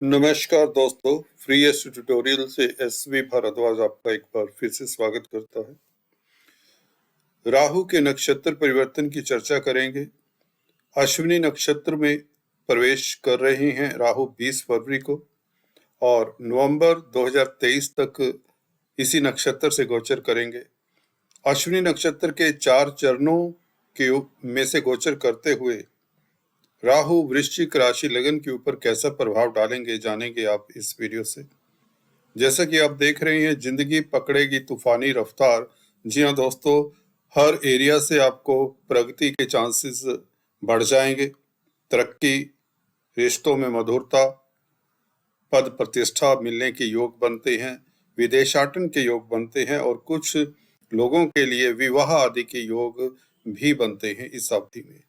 नमस्कार दोस्तों, free S tutorial से एसवी भारद्वाज आपका एक बार फिर से स्वागत करता है। राहु के नक्षत्र परिवर्तन की चर्चा करेंगे। अश्विनी नक्षत्र में प्रवेश कर रहे हैं राहु 20 फरवरी को और नवंबर 2023 तक इसी नक्षत्र से गोचर करेंगे। अश्विनी नक्षत्र के 4 चरणों के में से गोचर करते हुए राहु वृश्चिक राशि लगन के ऊपर कैसा प्रभाव डालेंगे जानेंगे आप इस वीडियो से। जैसा कि आप देख रहे हैं, जिंदगी पकड़ेगी तूफानी रफ्तार। जी हाँ दोस्तों, हर एरिया से आपको प्रगति के चांसेस बढ़ जाएंगे। तरक्की, रिश्तों में मधुरता, पद प्रतिष्ठा मिलने के योग बनते हैं, विदेशाटन के योग बनते हैं और कुछ लोगों के लिए विवाह आदि के योग भी बनते हैं इस अवधि में।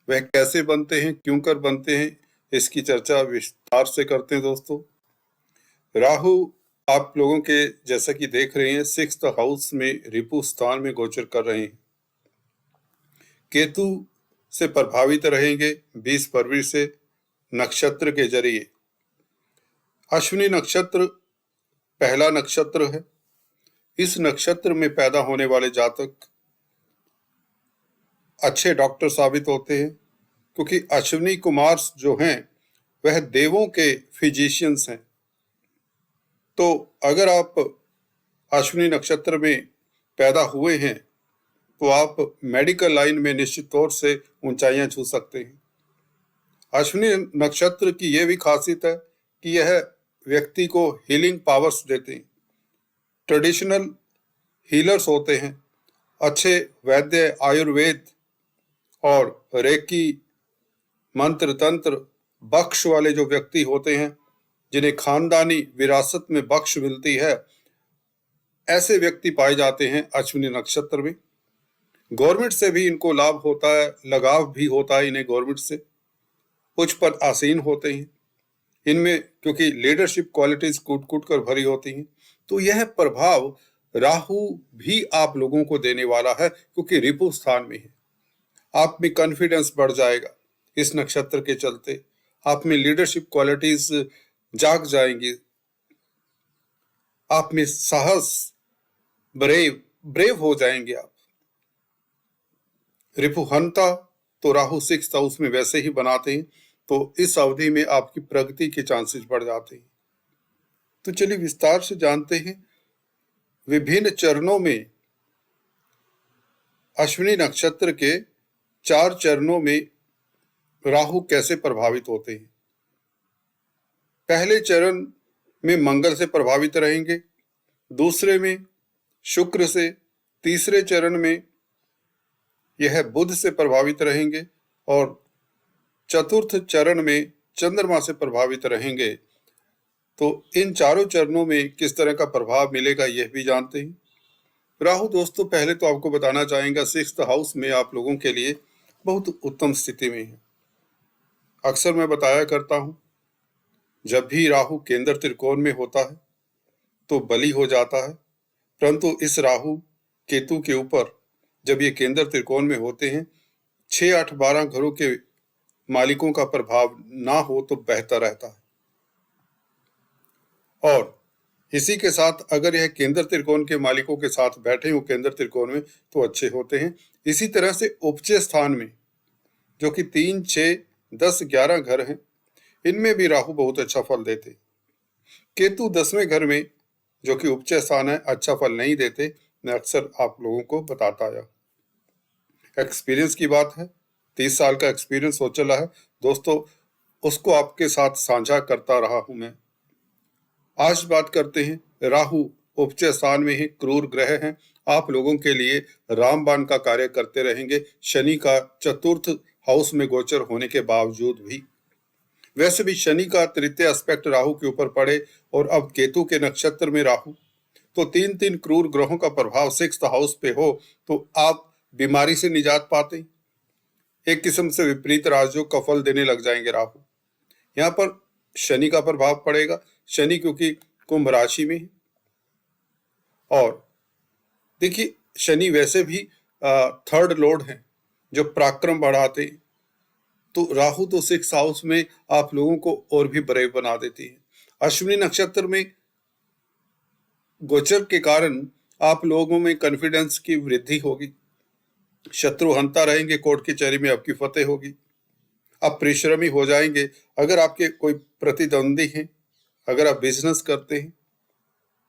वह कैसे बनते हैं, क्यों कर बनते हैं, इसकी चर्चा विस्तार से करते हैं दोस्तों। राहु आप लोगों के जैसा कि देख रहे हैं 6th हाउस में रिपु स्थान में गोचर कर रहे हैं। केतु से प्रभावित रहेंगे 20 फरवरी से नक्षत्र के जरिए। अश्विनी नक्षत्र पहला नक्षत्र है। इस नक्षत्र में पैदा होने वाले जातक अच्छे डॉक्टर साबित होते हैं, क्योंकि अश्विनी कुमार जो हैं वह देवों के फिजिशियंस हैं। तो अगर आप अश्विनी नक्षत्र में पैदा हुए हैं तो आप मेडिकल लाइन में निश्चित तौर से ऊंचाइयां छू सकते हैं। अश्विनी नक्षत्र की यह भी खासियत है कि यह व्यक्ति को हीलिंग पावर्स देते हैं। ट्रेडिशनल हीलर्स होते हैं। अच्छे वैद्य, आयुर्वेद और रेकी, मंत्र तंत्र बख्श वाले जो व्यक्ति होते हैं, जिन्हें खानदानी विरासत में बख्श मिलती है, ऐसे व्यक्ति पाए जाते हैं अश्विनी नक्षत्र में। गवर्नमेंट से भी इनको लाभ होता है, लगाव भी होता है इन्हें गवर्नमेंट से। उच्च पद आसीन होते हैं इनमें, क्योंकि लीडरशिप क्वालिटीज कूट कूट कर भरी होती हैं। तो यह प्रभाव राहु भी आप लोगों को देने वाला है, क्योंकि रिपु स्थान में है। आप में कॉन्फिडेंस बढ़ जाएगा इस नक्षत्र के चलते। आप में लीडरशिप क्वालिटीज जाग जाएंगी। आप में साहस, ब्रेव हो जाएंगे आप। रिपुहंता तो राहु 6th हाउस में वैसे ही बनाते हैं, तो इस अवधि में आपकी प्रगति के चांसेस बढ़ जाते हैं। तो चलिए विस्तार से जानते हैं विभिन्न चरणों में अश्विनी नक्षत्र के 4 चरणों में राहु कैसे प्रभावित होते हैं। पहले चरण में मंगल से प्रभावित रहेंगे, दूसरे में शुक्र से, तीसरे चरण में यह बुध से प्रभावित रहेंगे और चतुर्थ चरण में चंद्रमा से प्रभावित रहेंगे। तो इन चारों चरणों में किस तरह का प्रभाव मिलेगा यह भी जानते हैं। राहु दोस्तों, पहले तो आपको बताना चाहेंगे 6th हाउस में आप लोगों के लिए बहुत उत्तम स्थिति में है। अक्सर मैं बताया करता हूं, जब भी राहु केंद्र त्रिकोण में होता है तो बली हो जाता है, परंतु इस राहु केतु के ऊपर जब ये केंद्र त्रिकोण में होते हैं, 6, 8, 12 घरों के मालिकों का प्रभाव ना हो तो बेहतर रहता है। और इसी के साथ अगर यह केंद्र त्रिकोण के मालिकों के साथ बैठे हो केंद्र त्रिकोण में तो अच्छे होते हैं। इसी तरह से उपचय स्थान में, जो कि 3, 6, 10, 11 घर हैं, इनमें भी राहु बहुत अच्छा फल देते। केतु 10वें घर में, जो कि उपचय स्थान है, अच्छा फल नहीं देते। मैं अक्सर आप लोगों को बताता आया। एक्सपीरियंस की बात है, 30 साल का एक्सपीरियंस हो चला है दोस्तों, उसको आपके साथ साझा करता रहा हूं मैं। आज बात करते हैं, राहु उपचय स्थान में ही क्रूर ग्रह हैं, आप लोगों के लिए रामबाण का कार्य करते रहेंगे, शनि का चतुर्थ हाउस में गोचर होने के बावजूद भी। वैसे भी शनि का तृतीय एस्पेक्ट राहु के ऊपर पड़े और अब केतु के नक्षत्र में राहु, तो 3 क्रूर ग्रहों का प्रभाव 6th हाउस पे हो तो आप बीमारी से निजात पाते। एक किस्म से विपरीत राजयोग का फल देने लग जाएंगे राहु। यहाँ पर शनि का प्रभाव पड़ेगा, शनि क्योंकि कुंभ राशि में है। और देखिए, शनि वैसे भी 3rd लॉर्ड हैं, जो पराक्रम बढ़ाते, तो राहु तो 6th हाउस में आप लोगों को और भी ब्रेव बना देती है। अश्विनी नक्षत्र में गोचर के कारण आप लोगों में कॉन्फिडेंस की वृद्धि होगी, शत्रु हंता रहेंगे, कोर्ट कचहरी में आपकी फतेह होगी, आप परिश्रमी हो जाएंगे। अगर आपके कोई प्रतिद्वंदी हैं, अगर आप बिजनेस करते हैं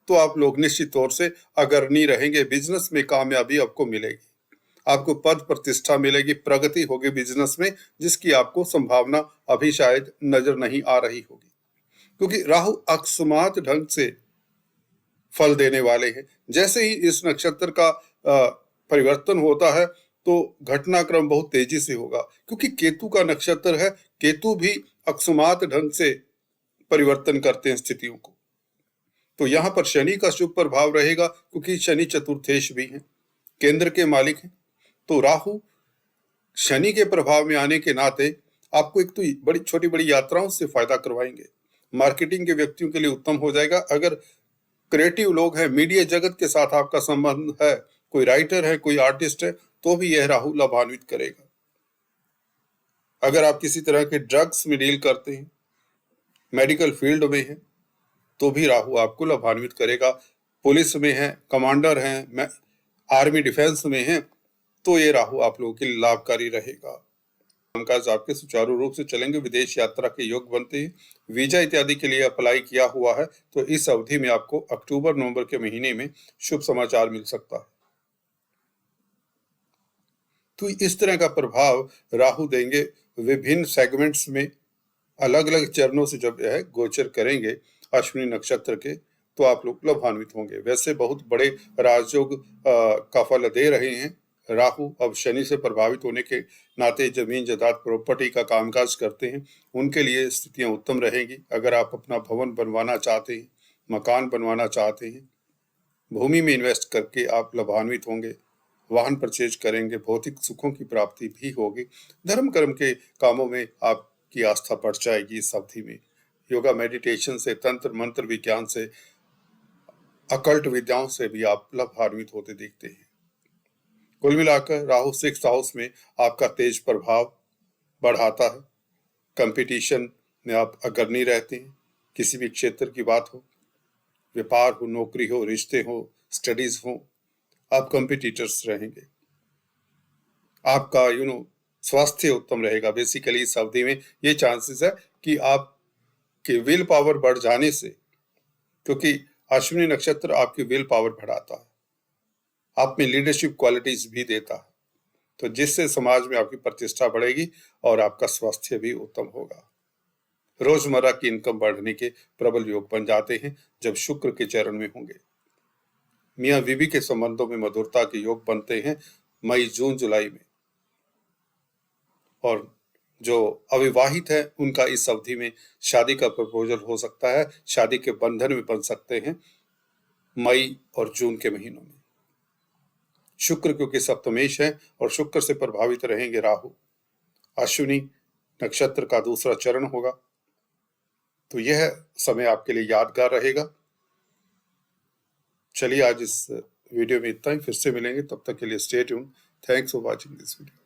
तो आप लोग निश्चित तौर से अग्रणी रहेंगे, बिजनेस में कामयाबी आपको मिलेगी, आपको पद प्रतिष्ठा मिलेगी, प्रगति होगी बिजनेस में, जिसकी आपको संभावना अभी शायद नजर नहीं आ रही होगी, क्योंकि राहु अकस्मात ढंग से फल देने वाले हैं। जैसे ही इस नक्षत्र का परिवर्तन होता है तो घटनाक्रम बहुत तेजी से होगा, क्योंकि केतु का नक्षत्र है, केतु भी अकस्मात ढंग से परिवर्तन करते हैं स्थितियों को। तो यहाँ पर शनि का शुभ प्रभाव रहेगा, क्योंकि शनि चतुर्थेश भी हैं, केंद्र के मालिक हैं। तो राहु शनि के प्रभाव में आने के नाते आपको एक तो बड़ी छोटी बड़ी यात्राओं से फायदा करवाएंगे, मार्केटिंग के व्यक्तियों के लिए उत्तम हो जाएगा। अगर क्रिएटिव लोग हैं, मीडिया जगत के साथ आपका संबंध है, कोई राइटर है, कोई आर्टिस्ट है, तो भी यह राहु लाभान्वित करेगा। अगर आप किसी तरह के ड्रग्स में डील करते हैं, मेडिकल फील्ड में हैं, तो भी राहु आपको लाभान्वित करेगा। पुलिस में हैं, कमांडर हैं, आर्मी डिफेंस में हैं, तो ये राहु आप लोगों के लिए लाभकारी रहेगा। कामकाज आपके सुचारू रूप से चलेंगे, विदेश यात्रा के योग बनते हैं, वीजा इत्यादि के लिए अप्लाई किया हुआ है तो इस अवधि में आपको अक्टूबर नवंबर के महीने में शुभ समाचार मिल सकता है। तो इस तरह का प्रभाव राहु देंगे, विभिन्न सेगमेंट्स में अलग अलग चरणों से जब यह गोचर करेंगे अश्विनी नक्षत्र के, तो आप लोग लाभान्वित होंगे। वैसे बहुत बड़े राजयोग का फल दे रहे हैं राहु। अब शनि से प्रभावित होने के नाते जमीन जायदाद प्रॉपर्टी का कामकाज करते हैं, उनके लिए स्थितियां उत्तम रहेंगी। अगर आप अपना भवन बनवाना चाहते हैं, मकान बनवाना चाहते हैं, भूमि में इन्वेस्ट करके आप लाभान्वित होंगे, वाहन परचेज करेंगे, भौतिक सुखों की प्राप्ति भी होगी। धर्म कर्म के कामों में आपकी आस्था बढ़ जाएगी इस अवधि में। योगा मेडिटेशन से, तंत्र मंत्र विज्ञान से, अकल्ट विद्याओं से भी आप लाभान्वित होते दिखते हैं। कुल मिलाकर राहु 6th हाउस में आपका तेज प्रभाव बढ़ाता है। कंपटीशन में आप अग्रणी रहते हैं, किसी भी क्षेत्र की बात हो, व्यापार हो, नौकरी हो, रिश्ते हो, स्टडीज हो, आप कंपिटिटर्स रहेंगे। आपका स्वास्थ्य उत्तम रहेगा। बेसिकली इस अवधि में ये चांसेस है कि आपके विल पावर बढ़ जाने से, क्योंकि अश्विनी नक्षत्र आपकी विल पावर बढ़ाता है, आप में लीडरशिप क्वालिटीज भी देता है, तो जिससे समाज में आपकी प्रतिष्ठा बढ़ेगी और आपका स्वास्थ्य भी उत्तम होगा। रोजमर्रा की इनकम बढ़ने के प्रबल योग बन जाते हैं जब शुक्र के चरण में होंगे। मियाँ बीवी के संबंधों में मधुरता के योग बनते हैं मई, जून, जुलाई में, और जो अविवाहित है उनका इस अवधि में शादी का प्रपोजल हो सकता है, शादी के बंधन में बन सकते हैं मई और जून के महीनों में। शुक्र क्योंकि सप्तमेश है और शुक्र से प्रभावित रहेंगे राहु, अश्विनी नक्षत्र का दूसरा चरण होगा, तो यह समय आपके लिए यादगार रहेगा। चलिए आज इस वीडियो में इतना ही, फिर से मिलेंगे, तब तक के लिए stay tuned. Thanks for watching this video.